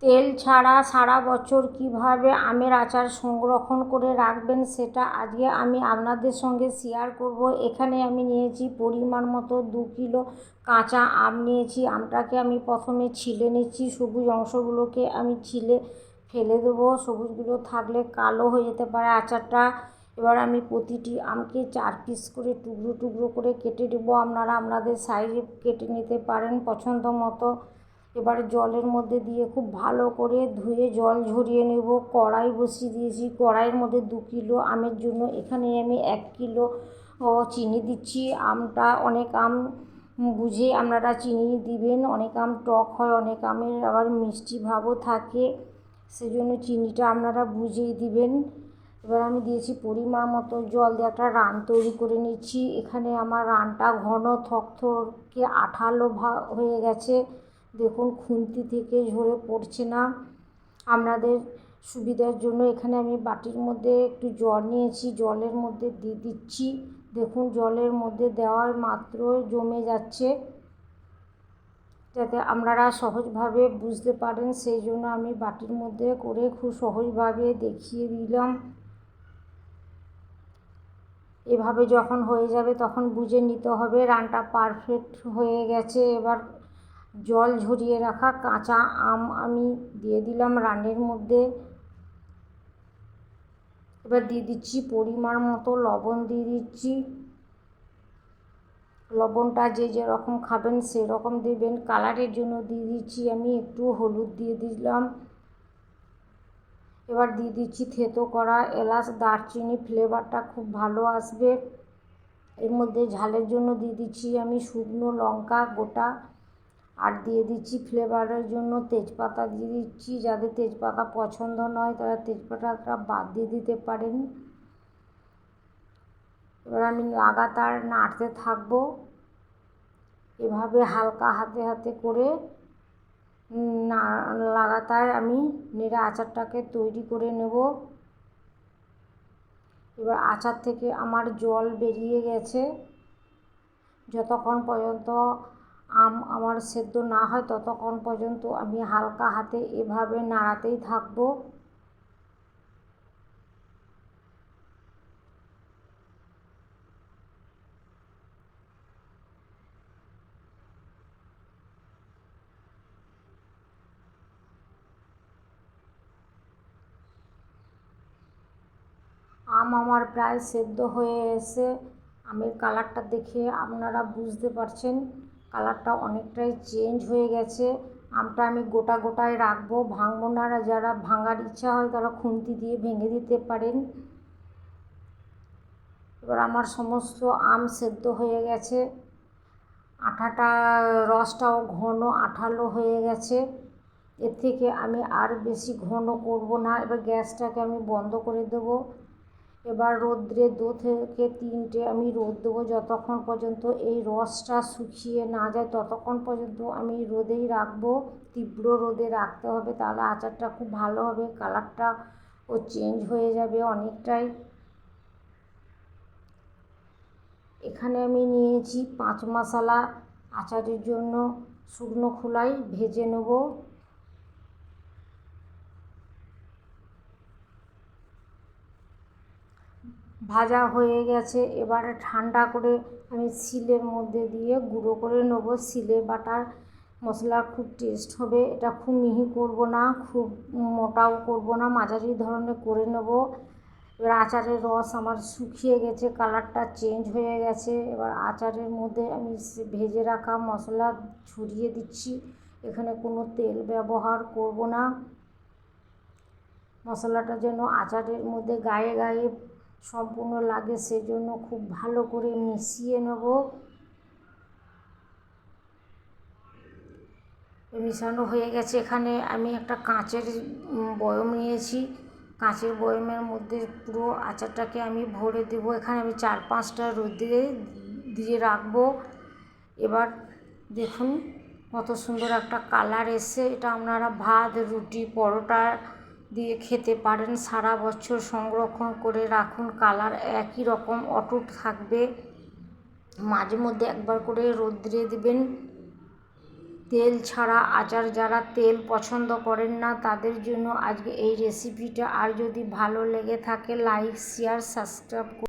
তেল ছাড়া সারা বছর কিভাবে আমের আচার সংরক্ষণ করে রাখবেন সেটা আজকে আমি আপনাদের সঙ্গে শেয়ার করব। এখানে আমি নিয়েছি পরিমাণ মতো 2 কিলো কাঁচা আম নিয়েছি। আমটাকে আমি প্রথমে ছিলে নিচ্ছি, সবুজ অংশগুলোকে আমি ছিলে ফেলে দেবো, সবুজগুলো থাকলে কালো হয়ে যেতে পারে আচারটা। এবার আমি প্রতিটি আমকে 4 পিস করে টুকরো টুকরো করে কেটে দেবো। আপনারা আপনাদের সাইজে কেটে নিতে পারেন পছন্দ মতো। এবার জলের মধ্যে দিয়ে খুব ভালো করে ধুয়ে জল ঝরিয়ে নেব। কড়াই বসিয়ে দিয়েছি, কড়াইয়ের মধ্যে 2 কিলো আমের জন্য এখানে আমি 1 কিলো চিনি দিচ্ছি। আমটা অনেক আম বুঝে আপনারা চিনি দিবেন, অনেক আম টক হয়, অনেক আমের আবার মিষ্টি ভাবও থাকে, সেজন্য চিনিটা আপনারা বুঝেই দিবেন। এবার আমি দিয়েছি পরিমাণ মতো জল দিয়ে একটা রান তৈরি করে নিচ্ছি। এখানে আমার রানটা ঘন থকথকে আঠালো হয়ে গেছে, দেখুন খুন্তি থেকে ঝরে পড়ছে না। আপনাদের সুবিধার জন্য এখানে আমি বাটির মধ্যে একটু জল নিয়েছি, জলের মধ্যে দিয়ে দিচ্ছি। দেখুন জলের মধ্যে দেওয়ার মাত্রই জমে যাচ্ছে, যাতে আপনারা সহজভাবে বুঝতে পারেন সেই জন্য আমি বাটির মধ্যে করে খুব সহজভাবে দেখিয়ে দিলাম। এভাবে যখন হয়ে যাবে তখন বুঝে নিতে হবে রানটা পারফেক্ট হয়ে গেছে। এবার জল ঝরিয়ে রাখা কাঁচা আম আমি দিয়ে দিলাম রানের মধ্যে। এবার দিয়ে দিচ্ছি পরিমাণ মতো লবণ দিয়ে দিচ্ছি। লবণটা যে যেরকম খাবেন সেরকম দেবেন। কালারের জন্য দিয়ে দিচ্ছি আমি একটু হলুদ দিয়ে দিলাম। এবার দিয়ে দিচ্ছি থেতো করা এলাচ, দারচিনি, ফ্লেভারটা খুব ভালো আসবে। এর মধ্যে ঝালের জন্য দিয়ে দিচ্ছি আমি শুকনো লঙ্কা গোটা, আর দিয়ে দিচ্ছি ফ্লেভারের জন্য তেজপাতা দিয়ে দিচ্ছি। যাদের তেজপাতা পছন্দ নয় তারা তেজপাতাটা বাদ দিয়ে দিতে পারেন। এবার আমি লাগাতার নাড়তে থাকবো, এভাবে হালকা হাতে হাতে করে লাগাতার আমি নেড়ে আচারটাকে তৈরি করে নেব। এবার আচার থেকে আমার জল বেরিয়ে গেছে। যতক্ষণ পর্যন্ত আম আমার সেদ্ধ না হয় ততক্ষণ পর্যন্ত আমি হালকা হাতে এভাবে নাড়াতেই থাকবো। আম আমার প্রায় সেদ্ধ হয়ে এসে আমের কালারটা দেখে আপনারা বুঝতে পারছেন কালারটা অনেকটাই চেঞ্জ হয়ে গেছে। আমটা আমি গোটা গোটায় রাখবো, ভাঙবো না। যারা ভাঙার ইচ্ছা হয় তারা খুন্তি দিয়ে ভেঙে দিতে পারেন। এবার আমার সমস্ত আম সেদ্ধ হয়ে গেছে, আঠাটা রসটাও ঘন আঠালো হয়ে গেছে। এর থেকে আমি আর বেশি ঘন করব না। এবার গ্যাসটাকে আমি বন্ধ করে দেবো। এবার রোদ্রে 2 থেকে 3টে আমি রোদ দেবো। যতক্ষণ পর্যন্ত এই রসটা শুকিয়ে না যায় ততক্ষণ পর্যন্ত আমি রোদেই রাখবো। তীব্র রোদে রাখতে হবে, তাহলে আচারটা খুব ভালো হবে, কালারটা ও চেঞ্জ হয়ে যাবে অনেকটাই। এখানে আমি নিয়েছি 5 মশলা আচারের জন্য, শুকনো খোলায় ভেজে নেব। ভাজা হয়ে গেছে, এবারে ঠান্ডা করে আমি শিলের মধ্যে দিয়ে গুঁড়ো করে নেব। শিলে বাটার মশলা খুব টেস্ট হবে। এটা খুব মিহি করব না, খুব মোটাও করব না, মাঝারি ধরনের করে নেব। এবার আচারের রস আমার শুকিয়ে গেছে, কালারটা চেঞ্জ হয়ে গেছে। এবার আচারের মধ্যে আমি ভেজে রাখা মশলা ছড়িয়ে দিচ্ছি। এখানে কোনো তেল ব্যবহার করব না। মশলাটা যেন আচারের মধ্যে গায়ে গায়ে সম্পূর্ণ লাগে সেজন্য খুব ভালো করে মিশিয়ে নেব। মিশানো হয়ে গেছে। এখানে আমি একটা কাঁচের বয়ম নিয়েছি, কাঁচের বয়মের মধ্যে পুরো আচারটাকে আমি ভরে দেবো। এখানে আমি 4-5টা রোদে দিয়ে রাখবো। এবার দেখুন কত সুন্দর একটা কালার এসছে। এটা আপনারা ভাত, রুটি, পরোটা দিয়ে খেতে পারেন। সারা বছর সংরক্ষণ করে রাখুন, কালার একই রকম অটুট থাকবে। মাঝে মধ্যে একবার করে রোদ্রে দেবেন। তেল ছাড়া আচার, যারা তেল পছন্দ করেন না তাদের জন্য আজকে এই রেসিপিটা। আর যদি ভালো লেগে থাকে লাইক শেয়ার সাবস্ক্রাইব